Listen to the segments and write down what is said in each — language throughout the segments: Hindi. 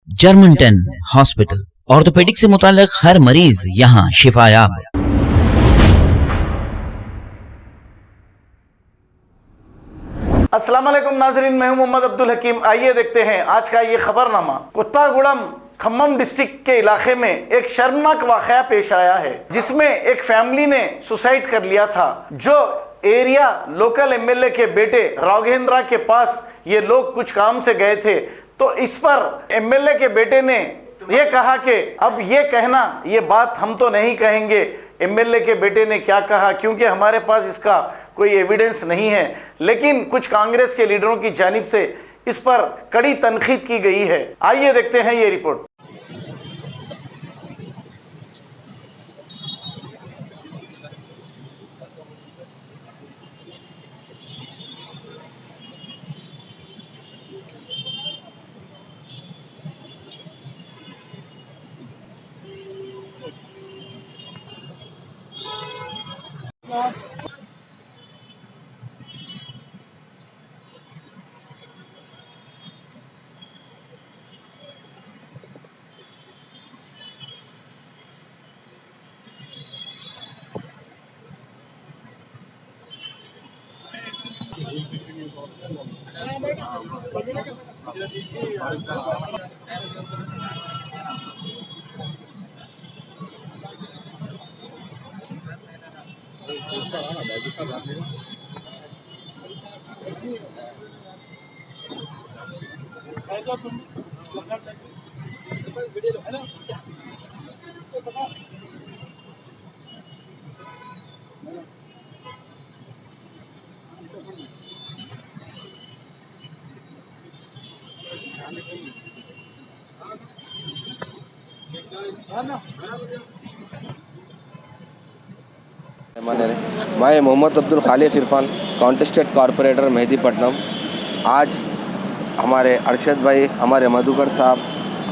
जर्मन 10 हॉस्पिटल, ऑर्थोपेडिक से मुताल्लिक हर मरीज यहाँ शिफायाब। अस्सलाम वालेकुम नाजरीन, मैं हूं मोहम्मद अब्दुल हकीम। आइए देखते हैं आज का ये खबरनामा। कोत्तागुड़म खम्मम डिस्ट्रिक्ट के इलाके में एक शर्मनाक वाकया पेश आया है, जिसमें एक फैमिली ने सुसाइड कर लिया था। जो एरिया लोकल एमएलए के बेटे राघवेंद्र के पास ये लोग कुछ काम से गए थे, तो इस पर एमएलए के बेटे ने ये कहा कि अब ये कहना, ये बात हम तो नहीं कहेंगे। एमएलए के बेटे ने क्या कहा, क्योंकि हमारे पास इसका कोई एविडेंस नहीं है, लेकिन कुछ कांग्रेस के लीडरों की जानिब से इस पर कड़ी तनकीद की गई है। आइए देखते हैं ये रिपोर्ट। मैं मोहम्मद अब्दुल खालिक इरफान, कॉन्टेस्टेड कॉरपोरेटर मेहदीपट्टनम। आज हमारे अरशद भाई, हमारे मधुकर साहब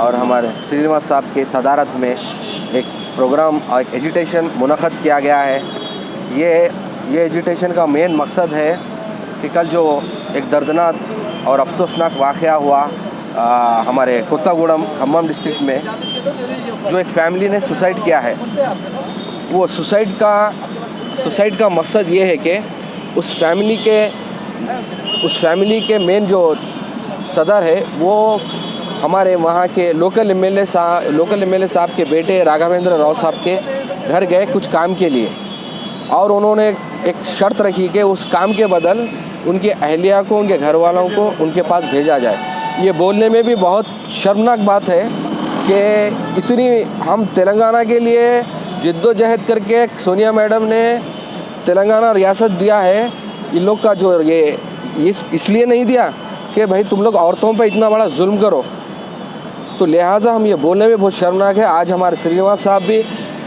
और हमारे श्रीनिवास साहब के सदारत में एक प्रोग्राम और एक एजुटेशन मुनक़द किया गया है। ये एजुटेशन का मेन मकसद है कि कल जो एक दर्दनाक और अफसोसनाक वाक़या हुआ हमारे कोत्तागुड़म खम्मम डिस्ट्रिक्ट में, जो एक फैमिली ने सुसाइड किया है, वो सुसाइड का मकसद ये है कि उस फैमिली के मेन जो सदर है वो हमारे वहाँ के लोकल एमएलए साहब के बेटे राघवेंद्र राव साहब के घर गए कुछ काम के लिए, और उन्होंने एक शर्त रखी कि उस काम के बदल उनके अहलिया को, उनके घर वालों को उनके पास भेजा जाए। ये बोलने में भी बहुत शर्मनाक बात है कि इतनी हम तेलंगाना के लिए जिद्दोजहद करके सोनिया मैडम ने तेलंगाना रियासत दिया है। इन लोग का जो ये इसलिए नहीं दिया कि भाई तुम लोग औरतों पे इतना बड़ा जुल्म करो, तो लिहाजा हम ये बोलने में बहुत शर्मनाक है। आज हमारे श्रीनिवास साहब भी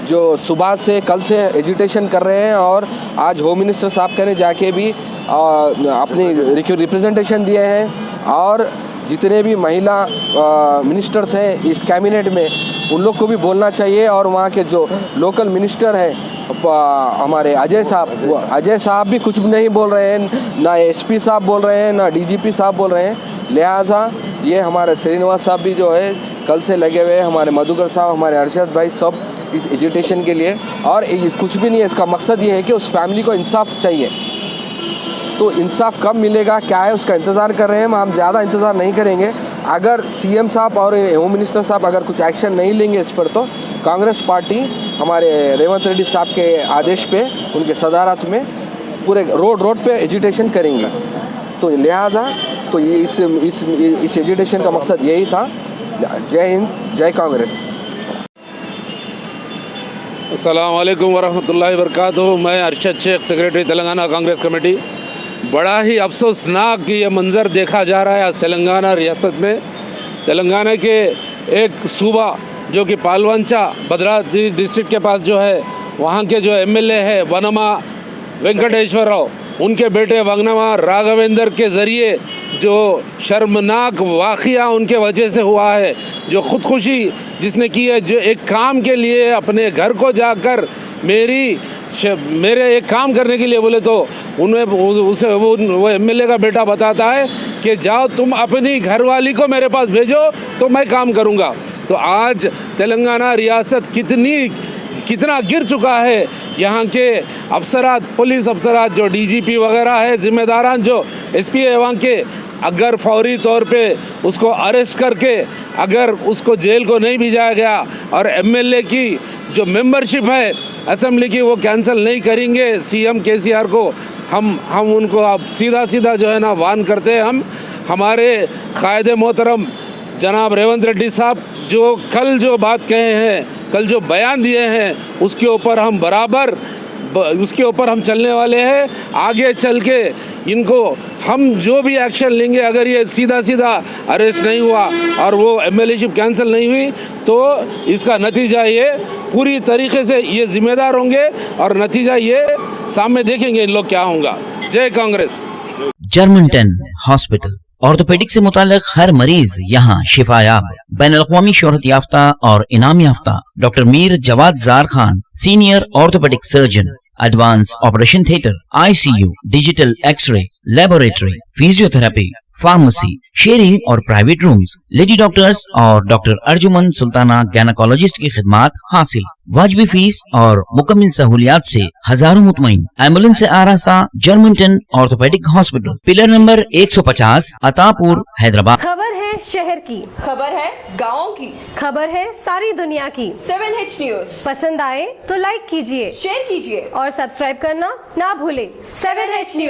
जो सुबह से कल से एजुटेशन कर रहे हैं, और आज होम मिनिस्टर साहब के ने जाके भी अपनी रिप्रेजेंटेशन दिए हैं, और जितने भी महिला मिनिस्टर्स हैं इस कैबिनेट में, उन लोग को भी बोलना चाहिए। और वहाँ के जो लोकल मिनिस्टर हैं हमारे अजय साहब भी कुछ नहीं बोल रहे हैं, ना एसपी साहब बोल रहे हैं, ना डीजीपी साहब बोल रहे हैं। लिहाजा ये हमारे श्रीनिवास साहब भी जो है कल से लगे हुए हैं, हमारे मधुकर साहब, हमारे अरशद भाई, सब इस एजुटेशन के लिए। और कुछ भी नहीं है, इसका मकसद ये है कि उस फैमिली को इंसाफ चाहिए। तो इंसाफ कब मिलेगा, क्या है, उसका इंतज़ार कर रहे हैं हम ज़्यादा इंतज़ार नहीं करेंगे। अगर सीएम साहब और होम मिनिस्टर साहब अगर कुछ एक्शन नहीं लेंगे इस पर, तो कांग्रेस पार्टी हमारे रेवंत रेड्डी साहब के आदेश पे, उनके सदारत में पूरे रोड पे एजुटेशन करेंगे। तो लिहाजा तो ये इस एजुटेशन का मकसद यही था। जय हिंद, जय कांग्रेस। अस्सलाम वालेकुम वरहमतुल्लाहि वबरकातुहू। मैं अरशद शेख, सेक्रेटरी तेलंगाना कांग्रेस कमेटी। बड़ा ही अफसोसनाक ये मंज़र देखा जा रहा है आज तेलंगाना रियासत में। तेलंगाना के एक सूबा जो कि पालवंचा भद्राद्री डिस्ट्रिक्ट के पास जो है, वहाँ के जो एमएलए है वनमा वेंकटेश्वर राव, उनके बेटे वनमा राघवेंद्र के ज़रिए जो शर्मनाक वाक़या उनके वजह से हुआ है, जो ख़ुदकुशी जिसने की है, जो एक काम के लिए अपने घर को जाकर मेरे एक काम करने के लिए बोले तो उन्हें उसे वो एमएलए का बेटा बताता है कि जाओ तुम अपनी घरवाली को मेरे पास भेजो तो मैं काम करूँगा। तो आज तेलंगाना रियासत कितना गिर चुका है। यहाँ के अफसरात, पुलिस अफसरात जो डीजीपी वगैरह है, जिम्मेदारान जो एसपी है वहाँ के, अगर फौरी तौर पे उसको अरेस्ट करके अगर उसको जेल को नहीं भेजाया गया और एमएलए की जो मेंबरशिप है असेंबली की वो कैंसिल नहीं करेंगे सीएम केसीआर को, हम उनको अब सीधा जो है ना वार्न करते हैं। हम हमारे कायदे मोहतरम जनाब रेवंत रेड्डी साहब जो कल जो बात कहे हैं, कल जो बयान दिए हैं, उसके ऊपर हम बराबर उसके ऊपर हम चलने वाले हैं। आगे चल के इनको हम जो भी एक्शन लेंगे, अगर ये सीधा अरेस्ट नहीं हुआ और वो एमएलएशिप कैंसिल नहीं हुई तो इसका नतीजा ये पूरी तरीके से ये जिम्मेदार होंगे और नतीजा ये सामने देखेंगे इन लोग क्या होगा। जय कांग्रेस। जर्मनटन हॉस्पिटल, ऑर्थोपेडिक से मुताल्लिक हर मरीज यहाँ शिफायाब। बैनुल-अक़वामी शोहरत याफ्ता और इनाम याफ्ता doctor Mir Jawad Zar Khan, senior orthopaedic surgeon, advance operation theatre, ICU, digital X ray, laboratory, physiotherapy, pharmacy, sharing और प्राइवेट रूम्स, लेडी डॉक्टर्स और डॉक्टर अर्जुमन सुल्ताना गैनाकोलॉजिस्ट की खिदमात हासिल। वाजिबी फीस और मुकम्मल सहूलियात से हजारों मुतमईन। एम्बुलेंस से आरास्ता Germanton orthopaedic hospital, pillar number 150, Attapur, Hyderabad. खबर है शहर की, खबर है गाँव की, खबर है सारी दुनिया की। 7H न्यूज पसंद आए तो लाइक कीजिए, शेयर कीजिए और सब्सक्राइब करना ना भूले। 7H news.